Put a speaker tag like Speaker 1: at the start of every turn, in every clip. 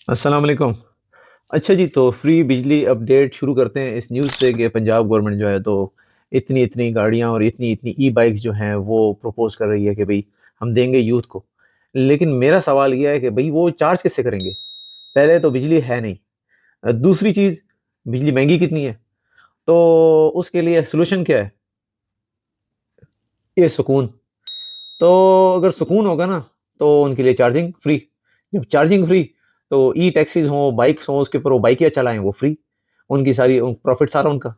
Speaker 1: अस्सलाम वालेकुम। अच्छा जी, तो फ्री बिजली अपडेट शुरू करते हैं इस न्यूज़ से कि पंजाब गवर्नमेंट जो है तो इतनी-इतनी गाड़ियाँ और इतनी-इतनी ई-बाइक्स जो हैं वो प्रपोज़ कर रही है कि भई हम देंगे यूथ को। लेकिन मेरा सवाल ये है कि भई वो चार्ज किससे करेंगे? पहले तो बिजली है नहीं। दूसरी चीज़ बिजली महँगी कितनी है? तो उसके लिए सॉल्यूशन क्या है? ये सुकून। तो अगर सुकून होगा ना, तो उनके लिए चार्जिंग फ्री। जब चार्जिंग फ्री, तो ई-टैक्सीज़ हों, बाइक्स हों, उसके ऊपर वो बाइकें चलाएँ, वो फ्री। उनकी सारी प्रॉफ़िट सारा उनका।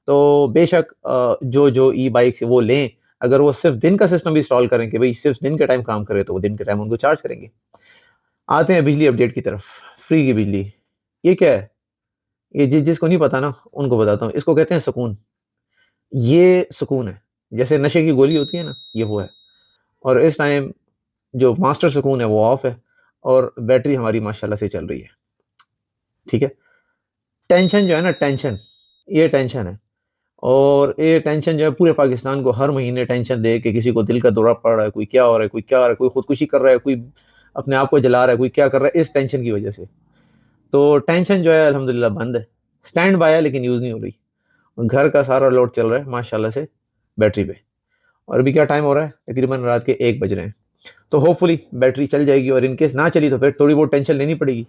Speaker 1: तो बेशक जो ई-बाइक्स वो लें, अगर वो सिर्फ़ दिन का सिस्टम भी इंस्टॉल करें कि भई सिर्फ़ दिन के टाइम काम करे, तो वो दिन के टाइम उनको चार्ज करेंगे। आते हैं बिजली अपडेट की तरफ, फ्री की बिजली। ये क्या है? ये जिसको नहीं पता ना, उनको बताता हूँ। इसको कहते हैं सुकून। ये सुकून है। जैसे नशे की गोली होती है ना, ये वो है। और इस टाइम जो मास्टर सुकून है वो ऑफ है और बैटरी हमारी माशाल्लाह से चल रही है, ठीक है? टेंशन जो है ना टेंशन, ये टेंशन है और ये टेंशन जो है पूरे पाकिस्तान को हर महीने टेंशन दे के किसी को दिल का दौरा पड़ रहा है, कोई क्या हो रहा है, कोई क्या हो रहा है, कोई खुदकुशी कर रहा है, कोई अपने आप को जला रहा है, कोई क्या कर रहा है, इस टेंशन की वजह से। तो टेंशन जो है अल्हम्दुलिल्लाह बंद है, स्टैंड बाय है लेकिन यूज़ नहीं हो रही। घर का सारा लोड चल रहा है माशाल्लाह से बैटरी पे और अभी क्या टाइम हो रहा है? तकरीबन रात के 1 बज रहे हैं। तो होपफुली बैटरी चल जाएगी और इन केस ना चली तो फिर थोड़ी बहुत टेंशन लेनी पड़ेगी।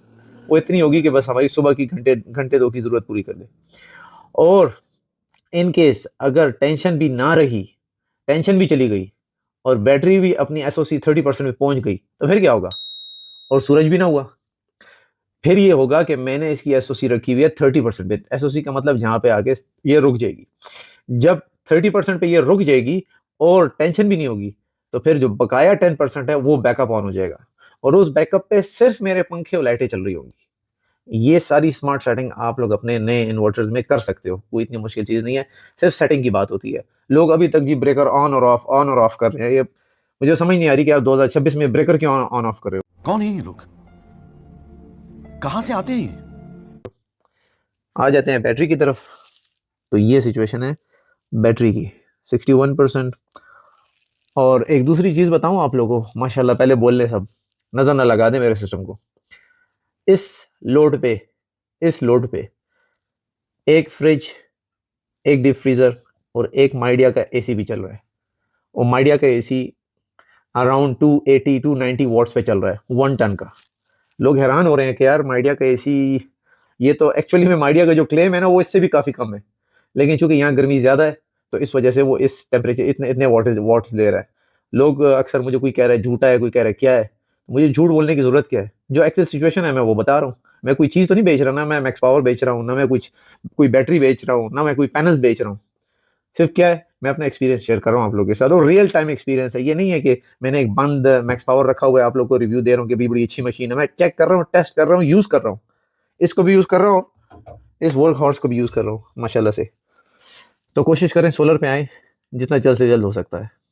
Speaker 1: वो इतनी होगी कि बस हमारी सुबह की घंटे घंटे 2 की ज़रूरत पूरी कर दे। और इन केस अगर टेंशन भी ना रही, टेंशन भी चली गई और बैटरी भी अपनी एसओसी 30% पे पहुँच गई, तो फिर क्या होगा? और सूरज भी ना हुआ। फिर ये होगा कि मैंने इसकी एसओसी रखी हुई है 30% पे। एसओसी का मतलब यहाँ पे आके ये रुक जाएगी। जब 30% पे ये रुक जाएगी और टेंशन भी नहीं होगी, तो फिर जो बकाया 10% है वो बैकअप ऑन हो जाएगा और उस बैकअप पे सिर्फ़ मेरे पंखे और लाइटें चल रही होंगी। ये सारी स्मार्ट सेटिंग आप लोग अपने नए इन्वर्टर्स में कर सकते हो, कोई इतनी मुश्किल चीज़ नहीं है, सिर्फ़ सेटिंग की बात होती है। लोग अभी तक जी ब्रेकर ऑन और ऑफ कर रहे हैं, ये मुझे समझ नहीं आ रही कि आप 2026 में ब्रेकर क्यों ऑन ऑफ कर रहे हो?
Speaker 2: कौन है ये लोग? कहां से आते हैं ये?
Speaker 1: आ जाते हैं बैटरी की तरफ, तो ये सिचुएशन है बैटरी की, 61% और एक दूसरी चीज़ बताऊँ आप लोगों को, माशाल्लाह पहले बोल लें सब, नज़र ना लगा दें मेरे सिस्टम को। इस लोड पे इस लोड पे 1 फ्रिज, 1 डीप फ्रीज़र और 1 माइडिया का एसी भी चल रहा है और माइडिया का एसी अराउंड 280 290 वॉट्स पे चल रहा है, 1 टन का। लोग हैरान हो रहे हैं कि यार माइडिया का एसी, ये तो एक्चुअली में माइडिया का जो क्लेम है ना वो इससे भी काफ़ी कम है। लेकिन चूँकि यहाँ गर्मी ज़्यादा है, तो इस वजह से वो इस टेम्परेचर इतने इतने वॉट्स दे रहा है। लोग अक्सर मुझे कोई कह रहा है झूठा है, कोई कह रहा है क्या है? मुझे झूठ बोलने की ज़रूरत क्या है? जो एक्चुअल सिचुएशन है मैं वो बता रहा हूँ। मैं कोई चीज़ तो नहीं बेच रहा, ना मैं मैक्स पावर बेच रहा हूँ, ना मैं कोई बैटरी बेच रहा हूँ, ना मैं कोई पैनल्स बेच रहा हूँ। सिर्फ़ क्या है, मैं अपना एक्सपीरियंस शेयर कर रहा हूँ आप लोगों के साथ और रियल टाइम एक्सपीरियंस है। ये नहीं है कि मैंने एक बंद मैक्स पावर रखा हुआ है, आप लोगों को रिव्यू दे रहा हूँ कि भई बड़ी अच्छी मशीन है। मैं चेक कर रहा हूँ, टेस्ट कर रहा हूँ, यूज़ कर रहा हूँ। इसको भी यूज़ कर रहा हूँ, इस वर्क हॉर्स को भी यूज़ कर रहा हूँ माशाल्लाह से। तो कोशिश करें सोलर पे आएँ, जितना जल्द से जल्द हो सकता है।